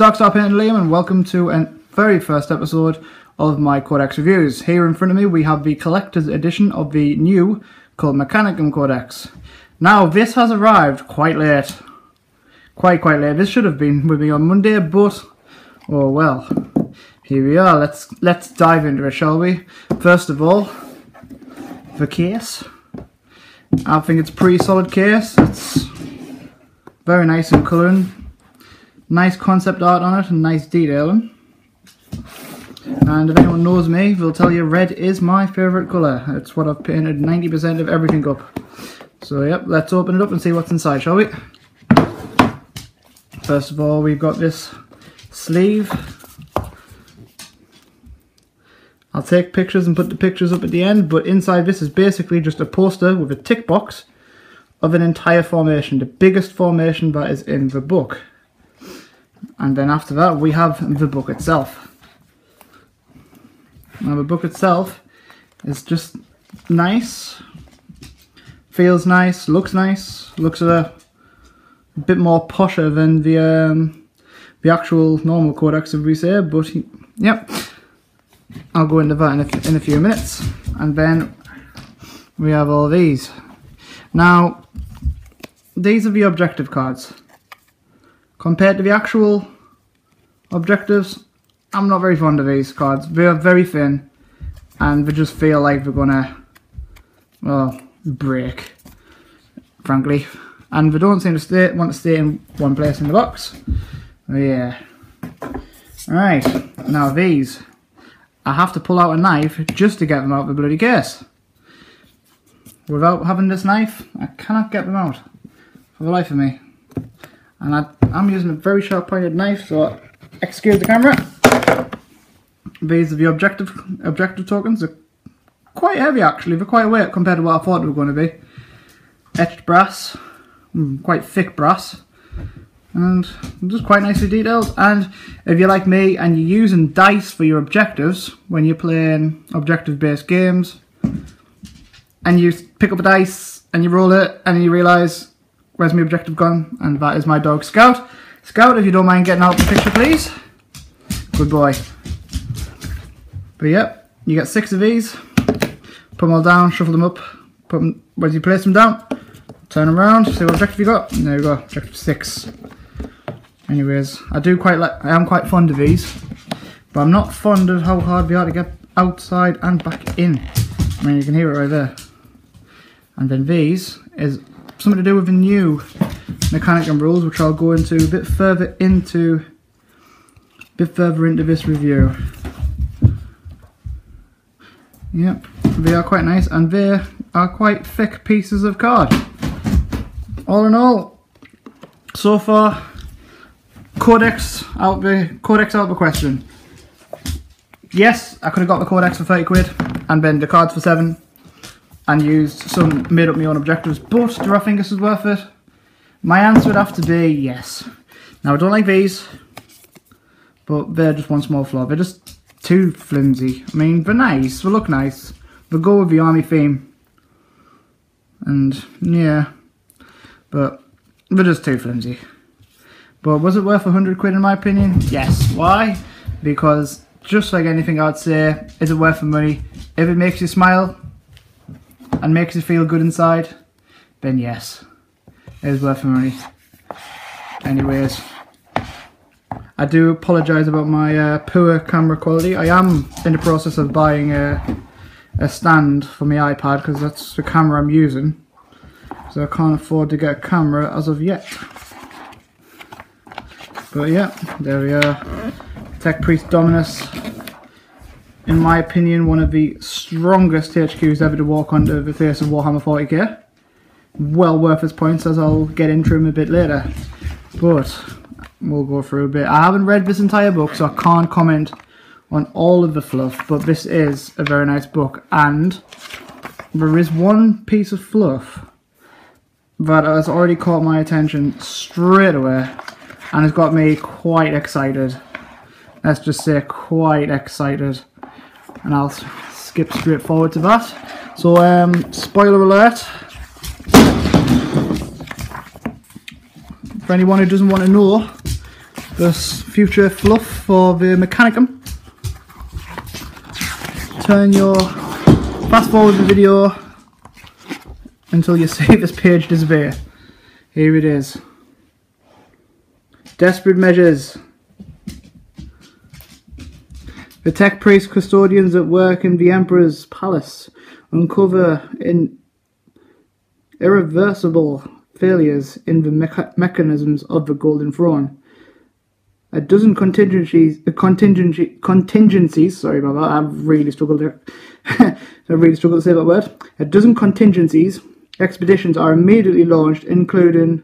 Darkstar Painted Liam, and welcome to a very first episode of my Codex reviews. Here in front of me we have the collector's edition of the new called Mechanicus Codex. Now this has arrived quite late. Quite late. This should have been with me on Monday, but oh well. Here we are. Let's dive into it, shall we? First of all, the case. I think it's a pretty solid case. It's very nice in colouring. Nice concept art on it and nice detailing. And if anyone knows me, they'll tell you red is my favourite colour. It's what I've painted 90% of everything up. So yep, let's open it up and see what's inside, shall we? First of all, we've got this sleeve. I'll take pictures and put the pictures up at the end, but inside this is basically just a poster with a tick box of an entire formation, the biggest formation that is in the book. And then after that we have the book itself. Now the book itself is just nice, feels nice, looks a bit more posher than the actual normal codex, if we say, but yep, I'll go into that in a few minutes. And then we have all these. Now these are the objective cards. Compared to the actual objectives, I'm not very fond of these cards. They are very thin and they just feel like they're gonna, well, break, frankly. And they don't seem to want to stay in one place in the box. Yeah. Alright, now these. I have to pull out a knife just to get them out of the bloody case. Without having this knife, I cannot get them out for the life of me. And I'm using a very sharp pointed knife, so excuse the camera. These are the objective tokens. They're quite heavy actually, they're quite weight compared to what I thought they were going to be. Etched brass, quite thick brass, and just quite nicely detailed. And if you're like me and you're using dice for your objectives when you're playing objective based games, and you pick up a dice and you roll it and you realise, where's my objective gone? And that is my dog Scout. Scout, if you don't mind getting out the picture, please. Good boy. But yep, you get 6 of these. Put them all down, shuffle them up. Put them, once you place them down, turn them around, see what objective you got. And there you go, objective 6. Anyways, I am quite fond of these, but I'm not fond of how hard they are to get outside and back in. I mean, you can hear it right there. And then these is something to do with the new Mechanicus rules, which I'll go into a bit further into this review. Yep, they are quite nice and they are quite thick pieces of card. All in all, so far, Codex out the question. Yes, I could have got the Codex for 30 quid and then the cards for 7. And made up my own objectives, but do I think this is worth it? My answer would have to be yes. Now I don't like these, but they're just one small flaw. They're just too flimsy. I mean, they're nice, they look nice, they go with the army theme, and yeah, but they're just too flimsy. But was it worth 100 quid in my opinion? Yes. Why? Because just like anything I'd say, is it worth the money? If it makes you smile and makes you feel good inside, then yes, it is worth the money. Anyways, I do apologise about my poor camera quality. I am in the process of buying a stand for my iPad because that's the camera I'm using, so I can't afford to get a camera as of yet. But yeah, there we are. Tech Priest Dominus. In my opinion, one of the strongest HQs ever to walk onto the face of Warhammer 40k. Well worth his points, as I'll get into him a bit later. But we'll go through a bit. I haven't read this entire book, so I can't comment on all of the fluff, but this is a very nice book. And there is one piece of fluff that has already caught my attention straight away and has got me quite excited. Let's just say quite excited. And I'll skip straight forward to that. So, spoiler alert. For anyone who doesn't want to know, this future fluff for the Mechanicum. Fast forward the video until you see this page disappear. Here it is. Desperate measures. The tech priest custodians at work in the Emperor's palace uncover irreversible failures in the mechanisms of the Golden Throne. A dozen contingencies. Sorry about that. I've really struggled there. I really struggled to say that word. A dozen contingencies. Expeditions are immediately launched, including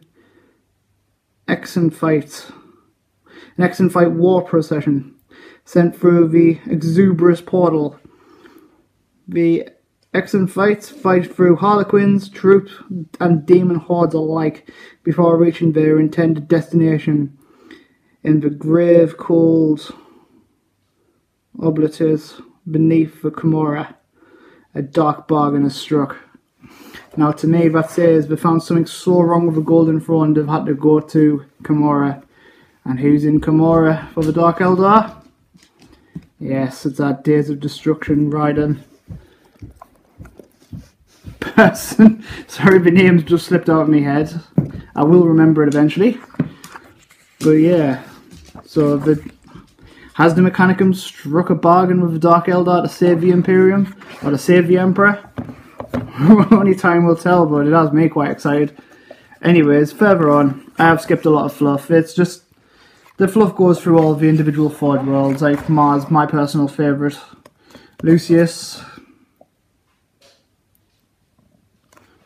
an Exenfight war procession sent through the Exuberous portal. The Exenfights fight through Harlequins, troops, and demon hordes alike before reaching their intended destination in the grave cold oblivities beneath the Camorra. A dark bargain is struck. Now, to me, that says they found something so wrong with the Golden Throne they've had to go to Camorra. And who's in Camorra for the Dark Eldar? Yes, it's that Days of Destruction riding person. Sorry, the name's just slipped out of my head. I will remember it eventually. But yeah, so has the Mechanicum struck a bargain with the Dark Eldar to save the Imperium? Or to save the Emperor? Only time will tell, but it has me quite excited. Anyways, further on, I have skipped a lot of fluff. It's just, the fluff goes through all of the individual Forge worlds, like Mars, my personal favourite. Lucius.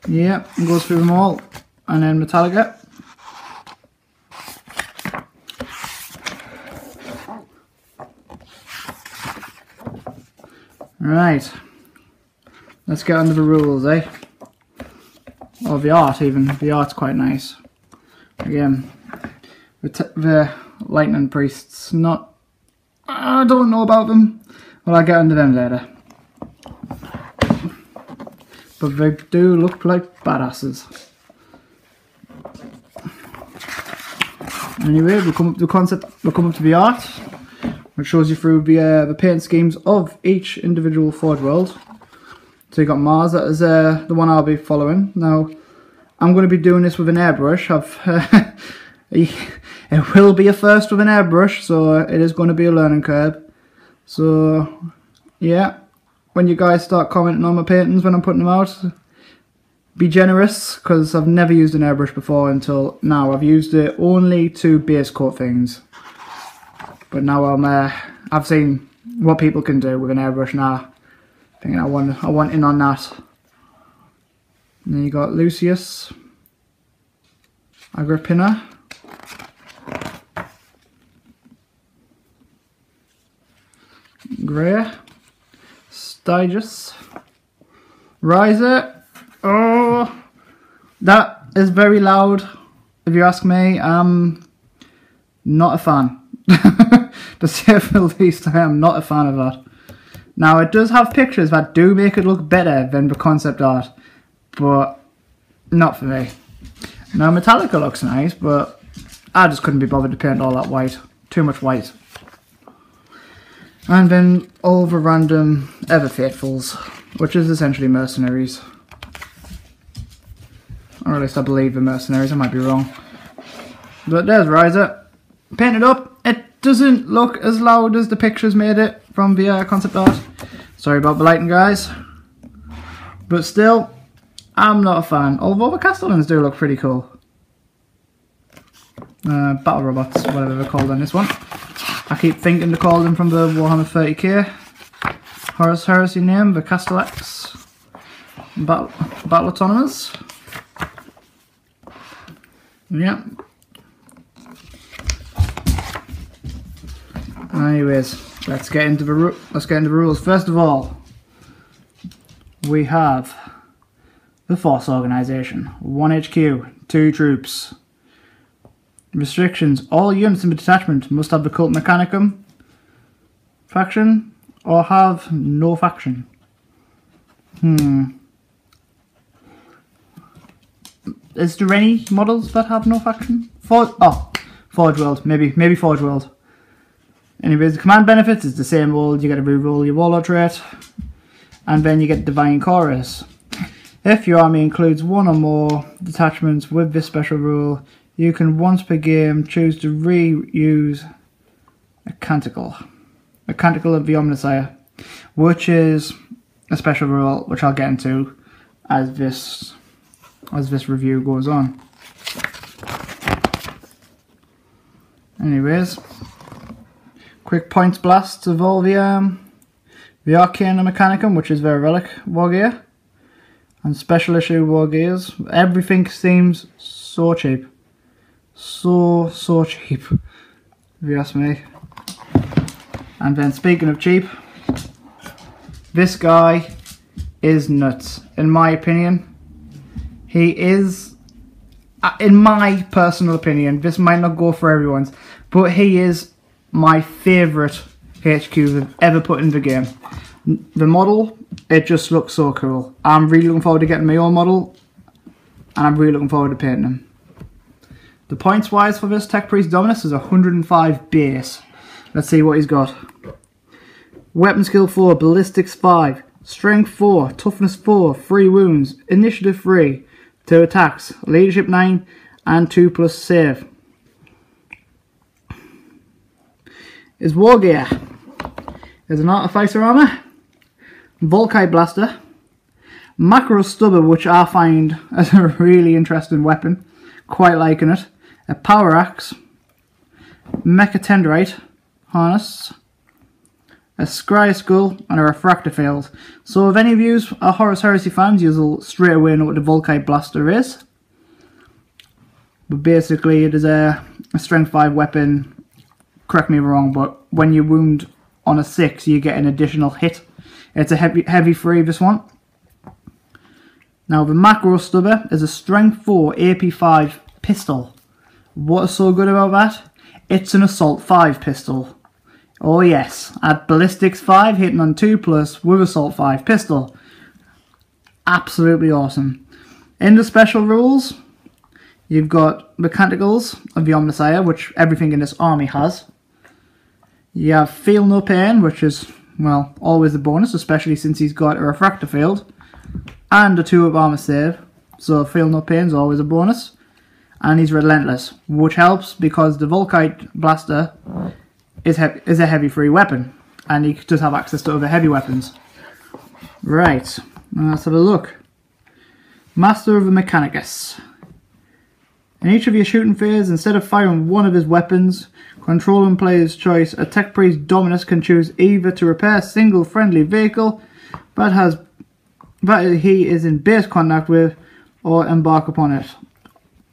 Yeah, goes through them all. And then Metallica. Right. Let's get under the rules, eh? Or the art even. The art's quite nice. Again, the Lightning Priests, not... I don't know about them. Well, I'll get under them later. But they do look like badasses. Anyway, we'll come up to the concept, we'll come up to the art, which shows you through the paint schemes of each individual Forge world. So you got Mars, that is the one I'll be following. Now, I'm going to be doing this with an airbrush. It will be a first with an airbrush, so it is going to be a learning curve. So, yeah, when you guys start commenting on my paintings when I'm putting them out, be generous, because I've never used an airbrush before until now. I've used it only to base coat things. But now I've seen what people can do with an airbrush now. I think I want in on that. And then you got Lucius, Agrippina, Grey, Stygus, Riser. Oh, that is very loud. If you ask me, I'm not a fan. To say the least, I am not a fan of that. Now, it does have pictures that do make it look better than the concept art, but not for me. Now, Metallica looks nice, but I just couldn't be bothered to paint all that white. Too much white. And then all the random Ever Faithfuls, which is essentially mercenaries. Or at least I believe the mercenaries, I might be wrong. But there's Riser. Painted up. It doesn't look as loud as the pictures made it from the concept art. Sorry about the lighting, guys. But still, I'm not a fan. Although the Castellans do look pretty cool. Battle robots, whatever they're called on this one. I keep thinking to call them from the Warhammer 30k Horus Heresy name, the Castellax Battle Autonomous. Yeah. Anyways, let's get into the rules. First of all, we have the Force Organization. 1 HQ, 2 troops. Restrictions: all units in the detachment must have the Cult Mechanicum faction or have no faction. Is there any models that have no faction? Forge World, maybe Forge World. Anyways, the command benefits is the same old. You got to reroll your warlord trait, and then you get Divine Chorus. If your army includes one or more detachments with this special rule, you can once per game choose to reuse a canticle of the Omnissiah, which is a special rule which I'll get into as this review goes on. Anyways, quick points blasts of all the Arcane and Mechanicum, which is their relic war gear, and special issue war gears. Everything seems so cheap, so cheap, if you ask me. And then speaking of cheap, this guy is nuts, in my opinion. He is, in my personal opinion, this might not go for everyone's, but he is my favourite HQ I've ever put in the game. The model, it just looks so cool. I'm really looking forward to getting my own model, and I'm really looking forward to painting him. The points wise for this Tech Priest Dominus is 105 base. Let's see what he's got. Weapon skill 4, ballistics 5, strength 4, toughness 4, 3 wounds, initiative 3, 2 attacks, leadership 9, and 2+ save. His war gear is an artificer armor, Volkite blaster, macro stubber, which I find as a really interesting weapon, quite liking it, a power axe, mechatendrite harness, a scry skull, and a refractor field. So if any of you are Horus Heresy fans, you'll straight away know what the Volkite blaster is. But basically it is a strength 5 weapon. Correct me if I'm wrong, but when you wound on a 6 you get an additional hit. It's a heavy 3, this one. Now the macro stubber is a strength 4 AP5 pistol. What is so good about that? It's an assault 5 pistol. Oh yes, at ballistics 5, hitting on 2+ with assault 5 pistol. Absolutely awesome. In the special rules, you've got the canticles of the Omnissiah, which everything in this army has. You have Feel No Pain, which is, well, always a bonus, especially since he's got a refractor field and a 2 of armor save. So Feel No Pain is always a bonus. And he's Relentless, which helps because the Volkite blaster is a heavy 3 weapon, and he does have access to other heavy weapons. Right, let's have a look. Master of the Mechanicus. In each of your shooting phases, instead of firing one of his weapons, controlling player's choice, a Tech Priest Dominus can choose either to repair a single friendly vehicle that he is in base contact with, or embark upon it,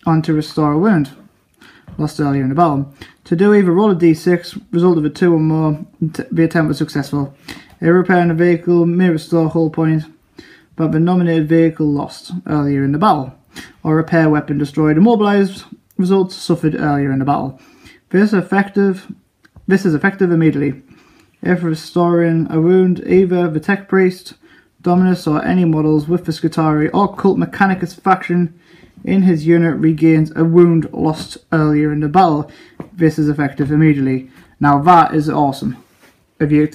on to restore a wound lost earlier in the battle. To do either, roll a d6, result of a 2 or more, the attempt was successful. A repair in a vehicle may restore hull point, but the nominated vehicle lost earlier in the battle, or repair weapon destroyed, immobilized, results suffered earlier in the battle. This is effective immediately. If restoring a wound, either the Tech Priest, Dominus, or any models with the Scutari or Cult Mechanicus faction in his unit regains a wound lost earlier in the battle. This is effective immediately. Now that is awesome. If you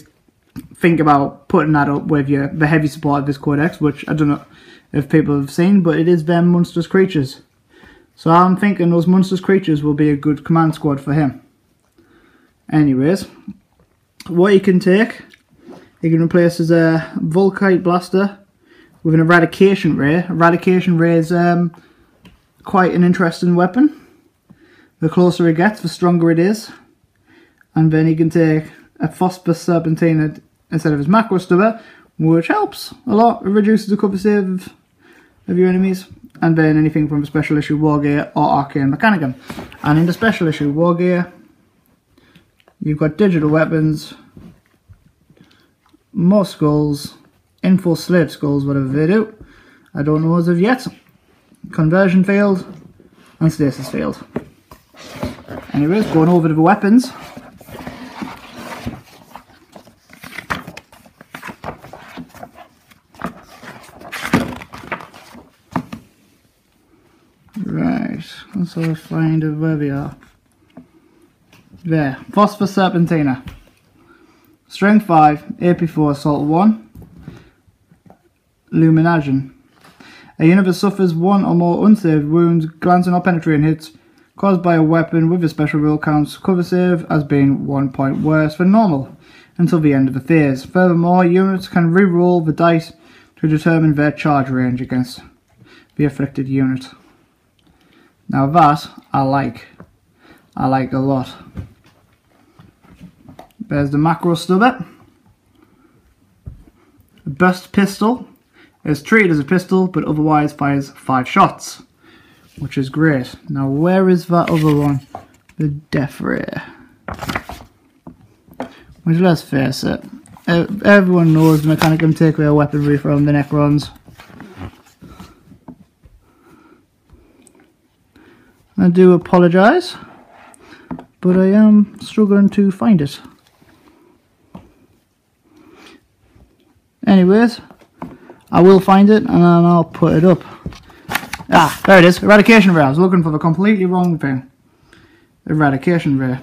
think about putting that up with the heavy support of this Codex, which I don't know if people have seen, but it is them monstrous creatures. So I'm thinking those monstrous creatures will be a good command squad for him. Anyways, what you can take, you can replace as a Volkite blaster with an Eradication Ray. Eradication Ray is quite an interesting weapon. The closer it gets, the stronger it is. And then you can take a Phosphor Serpentina instead of his macro stubber, which helps a lot. It reduces the cover save of your enemies. And then anything from the special issue war gear or Arcane Mechanicum. And in the special issue war gear, you've got digital weapons, more skulls, info slave skulls, whatever they do. I don't know as of yet. Conversion field and stasis field. Anyways, going over to the weapons. Right, let's find where we are. There, Phosphor Serpentina. Strength 5, AP 4, Assault 1. Luminagen. A unit that suffers one or more unsaved wounds, glancing or penetrating hits caused by a weapon with a special rule counts cover save as being 1 point worse than normal until the end of the phase. Furthermore, units can re-roll the dice to determine their charge range against the afflicted unit. Now that I like a lot. There's the macro stubber. The burst pistol is treated as a pistol but otherwise fires 5 shots, which is great. Now where is that other one? The death ray. Which, let's face it, everyone knows the Mechanicus take their weaponry from the Necrons. I do apologise, but I am struggling to find it. Anyways, I will find it and then I'll put it up. Ah, there it is. Eradication Ray. I was looking for the completely wrong thing. Eradication Ray.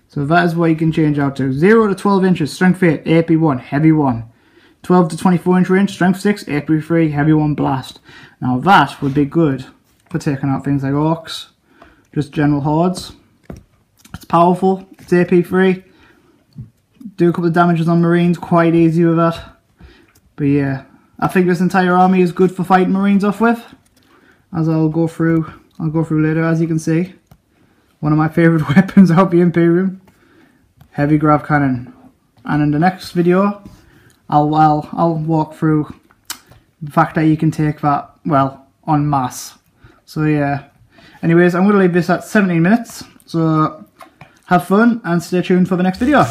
So that is what you can change out to. 0 to 12 inches, Strength 8, AP 1, Heavy 1. 12 to 24 inch range, Strength 6, AP 3, Heavy 1, Blast. Now that would be good for taking out things like orcs, just general hordes. It's powerful, it's AP 3. Do a couple of damages on marines, quite easy with that. But yeah, I think this entire army is good for fighting marines off with, as I'll go through later. As you can see, one of my favourite weapons out of the Imperium, heavy grav cannon. And in the next video, I'll walk through the fact that you can take that, well, en masse. So yeah. Anyways, I'm going to leave this at 17 minutes. So have fun and stay tuned for the next video.